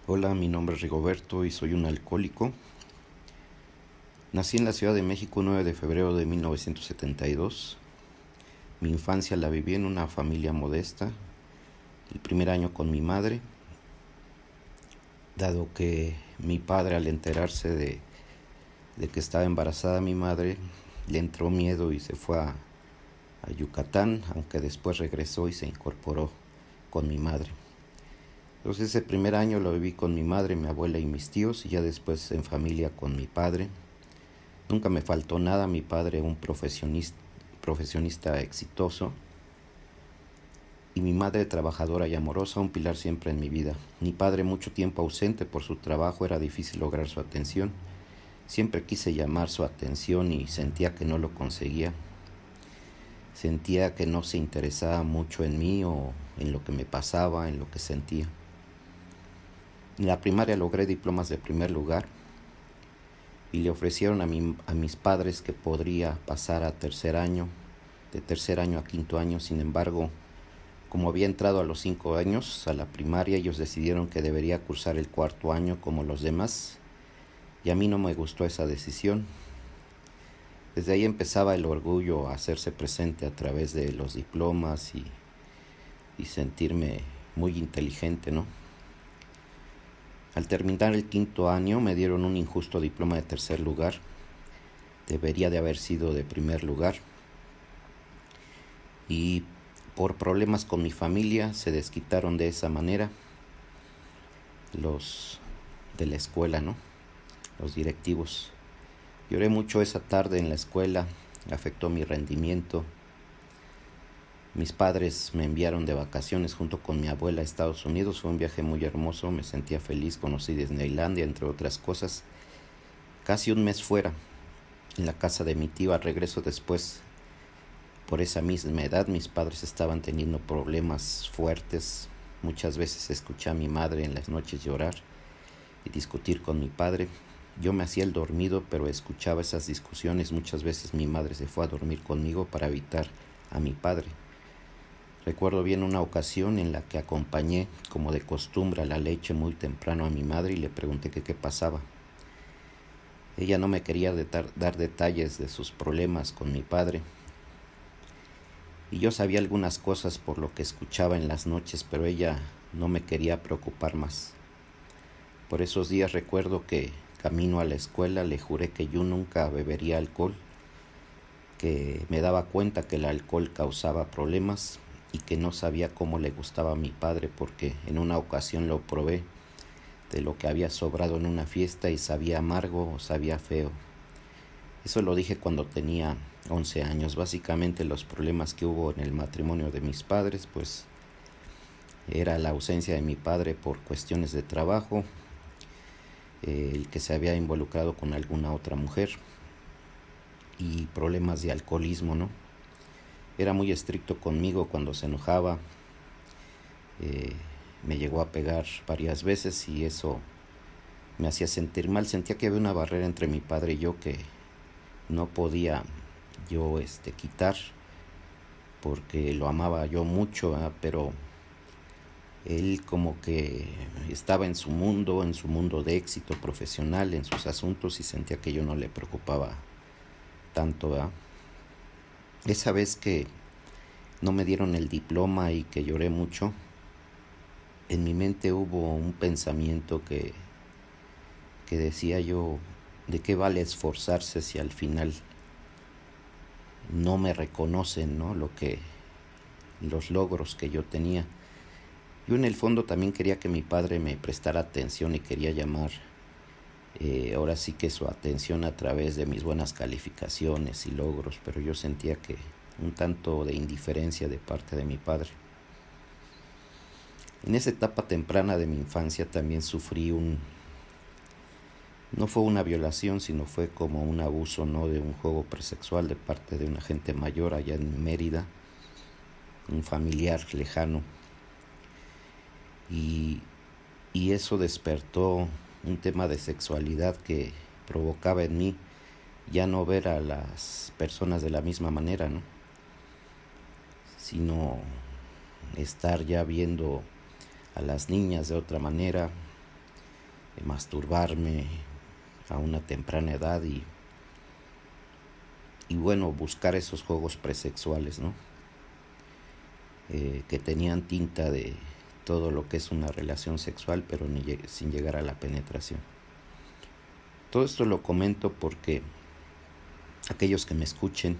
Hola, mi nombre es Rigoberto y soy un alcohólico. Nací en la Ciudad de México 9 de febrero de 1972. Mi infancia la viví en una familia modesta. El primer año con mi madre, dado que mi padre, al enterarse de que estaba embarazada mi madre, le entró miedo y se fue a Yucatán, aunque después regresó y se incorporó con mi madre. Entonces ese primer año lo viví con mi madre, mi abuela y mis tíos, y ya después en familia con mi padre. Nunca me faltó nada, mi padre un profesionista exitoso y mi madre trabajadora y amorosa, un pilar siempre en mi vida. Mi padre mucho tiempo ausente por su trabajo, era difícil lograr su atención. Siempre quise llamar su atención y sentía que no lo conseguía. Sentía que no se interesaba mucho en mí o en lo que me pasaba, en lo que sentía. En la primaria logré diplomas de primer lugar y le ofrecieron a mis padres que podría pasar a tercer año, de tercer año a quinto año. Sin embargo, como había entrado a los 5 años a la primaria, ellos decidieron que debería cursar el cuarto año como los demás, y a mí no me gustó esa decisión. Desde ahí empezaba el orgullo a hacerse presente a través de los diplomas y sentirme muy inteligente, ¿no? Al terminar el quinto año me dieron un injusto diploma de tercer lugar. Debería de haber sido de primer lugar. Y por problemas con mi familia se desquitaron de esa manera los de la escuela, ¿no? Los directivos. Lloré mucho esa tarde en la escuela, afectó mi rendimiento. Mis padres me enviaron de vacaciones junto con mi abuela a Estados Unidos. Fue un viaje muy hermoso, me sentía feliz, conocí Disneylandia, entre otras cosas. Casi un mes fuera, en la casa de mi tío. Al regreso después, por esa misma edad, mis padres estaban teniendo problemas fuertes. Muchas veces escuché a mi madre en las noches llorar y discutir con mi padre. Yo me hacía el dormido, pero escuchaba esas discusiones. Muchas veces mi madre se fue a dormir conmigo para evitar a mi padre. Recuerdo bien una ocasión en la que acompañé, como de costumbre, a la leche muy temprano a mi madre y le pregunté qué pasaba. Ella no me quería dar detalles de sus problemas con mi padre. Y yo sabía algunas cosas por lo que escuchaba en las noches, pero ella no me quería preocupar más. Por esos días recuerdo que, camino a la escuela, le juré que yo nunca bebería alcohol, que me daba cuenta que el alcohol causaba problemas y que no sabía cómo le gustaba a mi padre, porque en una ocasión lo probé de lo que había sobrado en una fiesta y sabía amargo o sabía feo. Eso lo dije cuando tenía 11 años. Básicamente los problemas que hubo en el matrimonio de mis padres, pues era la ausencia de mi padre por cuestiones de trabajo, el que se había involucrado con alguna otra mujer y problemas de alcoholismo, ¿no? Era muy estricto conmigo cuando se enojaba, me llegó a pegar varias veces y eso me hacía sentir mal. Sentía que había una barrera entre mi padre y yo que no podía yo quitar, porque lo amaba yo mucho, pero él como que estaba en su mundo de éxito profesional, en sus asuntos, y sentía que yo no le preocupaba tanto, ¿verdad? Esa vez que no me dieron el diploma y que lloré mucho, en mi mente hubo un pensamiento que decía yo: ¿de qué vale esforzarse si al final no me reconocen, ¿no? Los logros que yo tenía? Yo en el fondo también quería que mi padre me prestara atención y quería llamar ahora sí que su atención a través de mis buenas calificaciones y logros, pero yo sentía que un tanto de indiferencia de parte de mi padre. En esa etapa temprana de mi infancia también sufrí no fue una violación, sino fue como un abuso, ¿no? De un juego presexual de parte de un agente mayor allá en Mérida, un familiar lejano. Y, y eso despertó un tema de sexualidad que provocaba en mí ya no ver a las personas de la misma manera, ¿no? Sino estar ya viendo a las niñas de otra manera, masturbarme a una temprana edad y bueno, buscar esos juegos presexuales, ¿no? Que tenían tinta de todo lo que es una relación sexual, pero sin llegar a la penetración. Todo esto lo comento porque aquellos que me escuchen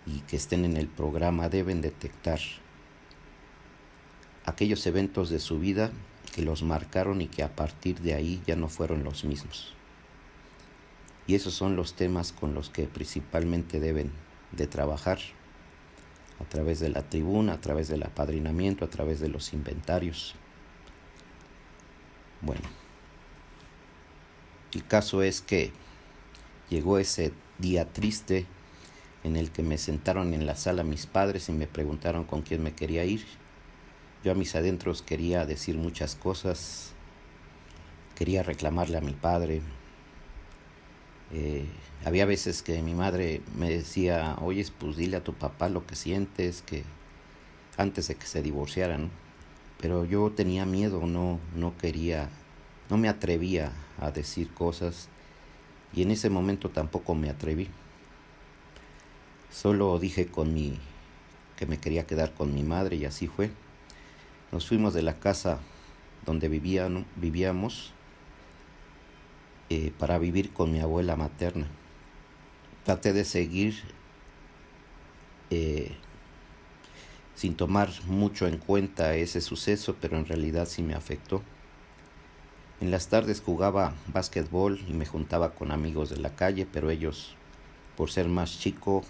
y que estén en el programa deben detectar aquellos eventos de su vida que los marcaron y que a partir de ahí ya no fueron los mismos. Y esos son los temas con los que principalmente deben de trabajar a través de la tribuna, a través del apadrinamiento, a través de los inventarios. Bueno, el caso es que llegó ese día triste en el que me sentaron en la sala mis padres y me preguntaron con quién me quería ir. Yo a mis adentros quería decir muchas cosas, quería reclamarle a mi padre. Había veces que mi madre me decía, oye, pues dile a tu papá lo que sientes, que antes de que se divorciaran, pero yo tenía miedo, no quería, no me atrevía a decir cosas y en ese momento tampoco me atreví. Solo dije que me quería quedar con mi madre y así fue. Nos fuimos de la casa donde vivíamos para vivir con mi abuela materna. Traté de seguir sin tomar mucho en cuenta ese suceso, pero en realidad sí me afectó. En las tardes jugaba básquetbol y me juntaba con amigos de la calle, pero ellos, por ser más chico,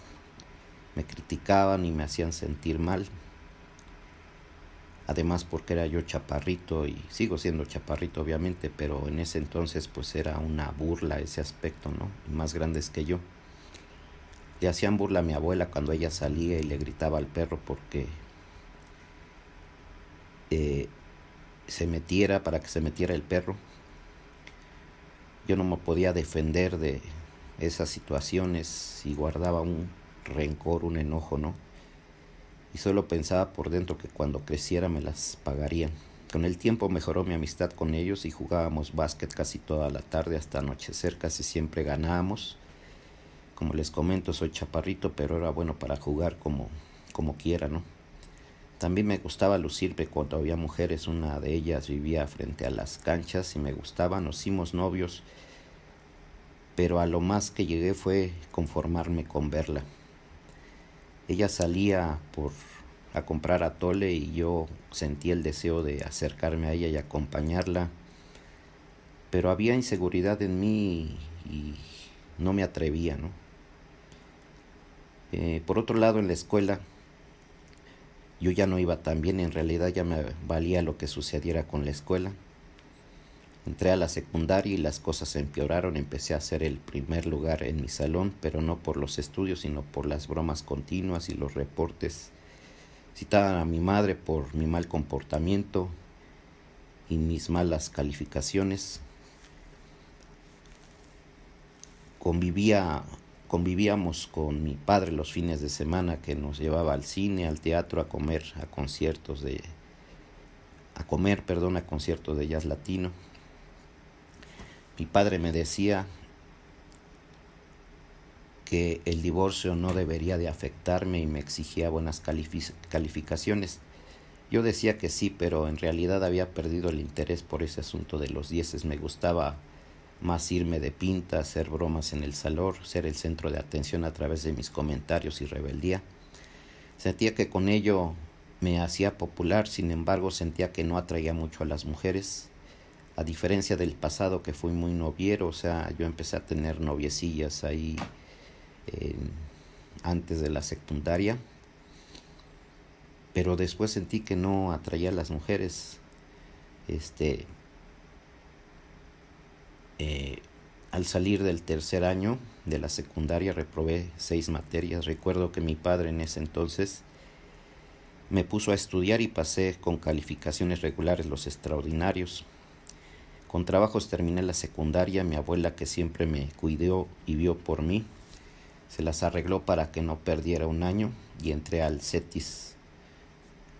me criticaban y me hacían sentir mal. Además porque era yo chaparrito y sigo siendo chaparrito obviamente, pero en ese entonces pues era una burla ese aspecto, ¿no? Y más grandes que yo. Le hacían burla a mi abuela cuando ella salía y le gritaba al perro porque para que se metiera el perro. Yo no me podía defender de esas situaciones y guardaba un rencor, un enojo, ¿no? Y solo pensaba por dentro que cuando creciera me las pagarían. Con el tiempo mejoró mi amistad con ellos y jugábamos básquet casi toda la tarde hasta anochecer, casi siempre ganábamos. Como les comento, soy chaparrito, pero era bueno para jugar como quiera, ¿no? También me gustaba lucirme cuando había mujeres, una de ellas vivía frente a las canchas y me gustaba, nos hicimos novios, pero a lo más que llegué fue conformarme con verla. Ella salía a comprar atole y yo sentía el deseo de acercarme a ella y acompañarla, pero había inseguridad en mí y no me atrevía, ¿no? Por otro lado, en la escuela yo ya no iba tan bien, en realidad ya me valía lo que sucediera con la escuela. Entré a la secundaria y las cosas empeoraron, empecé a ser el primer lugar en mi salón, pero no por los estudios, sino por las bromas continuas y los reportes. Citaban a mi madre por mi mal comportamiento y mis malas calificaciones. Convivíamos con mi padre los fines de semana, que nos llevaba al cine, al teatro, a conciertos de jazz latino. Mi padre me decía que el divorcio no debería de afectarme y me exigía buenas calificaciones. Yo decía que sí, pero en realidad había perdido el interés por ese asunto de los dieces. Me gustaba más irme de pinta, hacer bromas en el salón, ser el centro de atención a través de mis comentarios y rebeldía. Sentía que con ello me hacía popular, sin embargo sentía que no atraía mucho a las mujeres. A diferencia del pasado, que fui muy noviero, o sea, yo empecé a tener noviecillas ahí antes de la secundaria, pero después sentí que no atraía a las mujeres. Al salir del tercer año de la secundaria reprobé 6 materias. Recuerdo que mi padre en ese entonces me puso a estudiar y pasé con calificaciones regulares los extraordinarios. Con trabajos terminé la secundaria. Mi abuela, que siempre me cuidó y vio por mí, se las arregló para que no perdiera un año y entré al CETIS,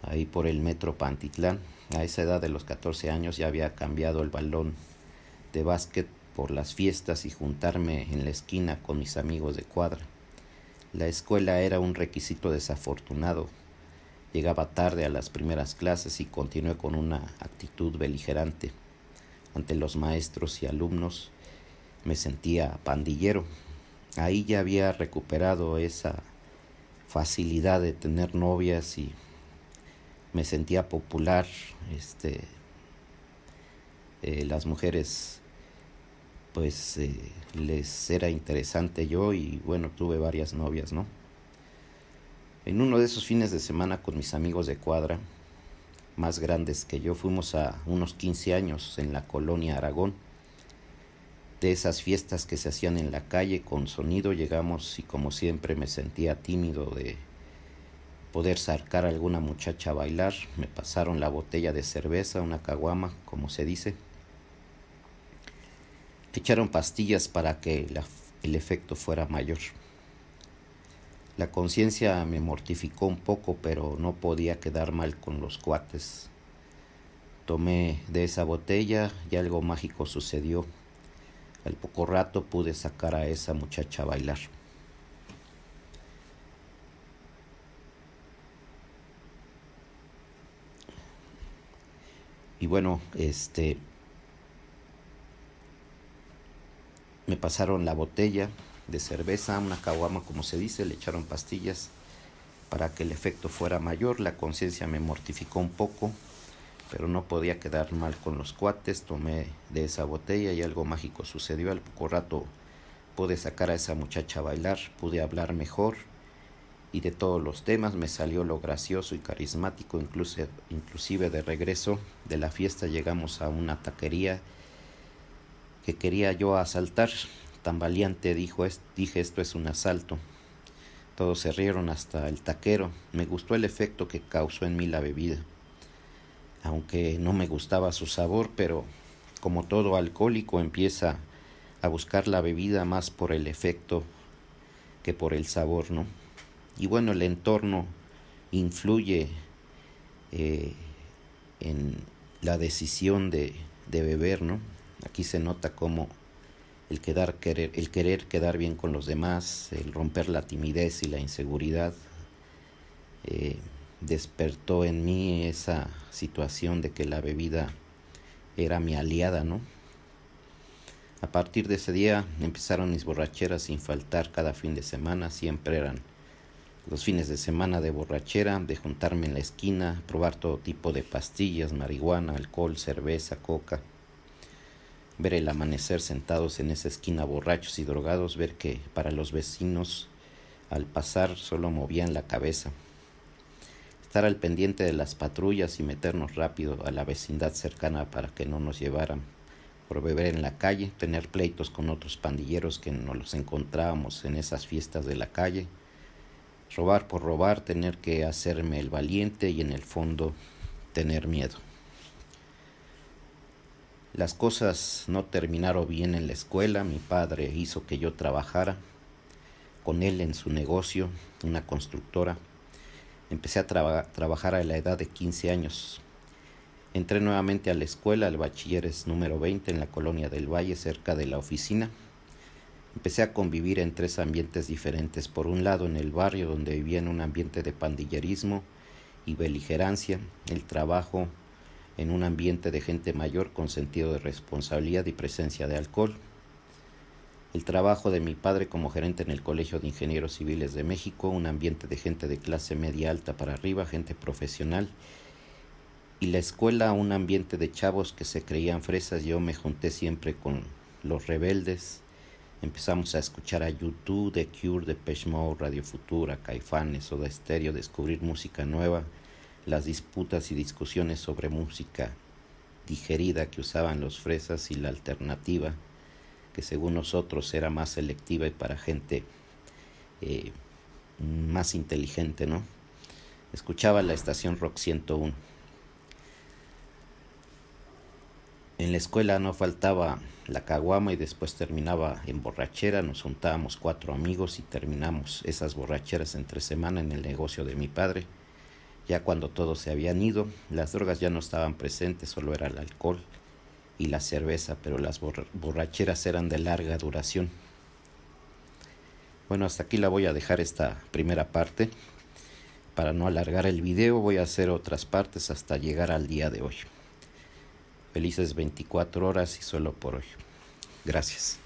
ahí por el metro Pantitlán. A esa edad de los 14 años ya había cambiado el balón de básquet por las fiestas y juntarme en la esquina con mis amigos de cuadra. La escuela era un requisito desafortunado. Llegaba tarde a las primeras clases y continué con una actitud beligerante. Ante los maestros y alumnos me sentía pandillero. Ahí ya había recuperado esa facilidad de tener novias y me sentía popular. Las mujeres les era interesante yo y bueno, tuve varias novias, ¿no? En uno de esos fines de semana con mis amigos de cuadra, más grandes que yo, fuimos a unos 15 años en la colonia Aragón. De esas fiestas que se hacían en la calle con sonido, llegamos y como siempre me sentía tímido de poder sacar a alguna muchacha a bailar. Me pasaron la botella de cerveza, una caguama, como se dice. Echaron pastillas para que el efecto fuera mayor. La conciencia me mortificó un poco, pero no podía quedar mal con los cuates. Tomé de esa botella y algo mágico sucedió. Al poco rato pude sacar a esa muchacha a bailar. Y bueno, me pasaron la botella de cerveza, una caguama como se dice, le echaron pastillas para que el efecto fuera mayor. La conciencia me mortificó un poco, pero no podía quedar mal con los cuates. Tomé de esa botella y algo mágico sucedió. Al poco rato pude sacar a esa muchacha a bailar, pude hablar mejor y de todos los temas me salió lo gracioso y carismático. Inclusive de regreso de la fiesta llegamos a una taquería que quería yo asaltar. Tan valiente dije, esto es un asalto. Todos se rieron hasta el taquero. Me gustó el efecto que causó en mí la bebida, aunque no me gustaba su sabor, pero como todo alcohólico empieza a buscar la bebida más por el efecto que por el sabor, ¿no? Y bueno, el entorno influye en la decisión de beber, ¿no? Aquí se nota cómo el querer quedar bien con los demás, el romper la timidez y la inseguridad, despertó en mí esa situación de que la bebida era mi aliada, ¿no? A partir de ese día empezaron mis borracheras sin faltar cada fin de semana. Siempre eran los fines de semana de borrachera, de juntarme en la esquina, probar todo tipo de pastillas, marihuana, alcohol, cerveza, coca. Ver el amanecer sentados en esa esquina borrachos y drogados, ver que para los vecinos al pasar solo movían la cabeza. Estar al pendiente de las patrullas y meternos rápido a la vecindad cercana para que no nos llevaran por beber en la calle, tener pleitos con otros pandilleros que nos los encontrábamos en esas fiestas de la calle, robar por robar, tener que hacerme el valiente y en el fondo tener miedo. Las cosas no terminaron bien en la escuela. Mi padre hizo que yo trabajara con él en su negocio, una constructora. Empecé a trabajar a la edad de 15 años. Entré nuevamente a la escuela, al bachilleres número 20 en la colonia del Valle, cerca de la oficina. Empecé a convivir en 3 ambientes diferentes. Por un lado, en el barrio, donde vivía en un ambiente de pandillerismo y beligerancia. El trabajo en un ambiente de gente mayor con sentido de responsabilidad y presencia de alcohol. El trabajo de mi padre como gerente en el Colegio de Ingenieros Civiles de México, un ambiente de gente de clase media alta para arriba, gente profesional. Y la escuela, un ambiente de chavos que se creían fresas. Yo me junté siempre con los rebeldes. Empezamos a escuchar a U2, The Cure, Depeche Mode, Radio Futura, Caifanes, Soda Stereo, descubrir música nueva, las disputas y discusiones sobre música digerida que usaban los fresas y la alternativa, que según nosotros era más selectiva y para gente más inteligente, ¿no? Escuchaba la estación Rock 101. En la escuela no faltaba la caguama y después terminaba en borrachera. Nos juntábamos 4 amigos y terminamos esas borracheras entre semana en el negocio de mi padre. Ya cuando todos se habían ido, las drogas ya no estaban presentes, solo era el alcohol. y la cerveza, pero las borracheras eran de larga duración. Bueno, hasta aquí la voy a dejar esta primera parte. Para no alargar el video, voy a hacer otras partes hasta llegar al día de hoy. Felices 24 horas y solo por hoy. Gracias.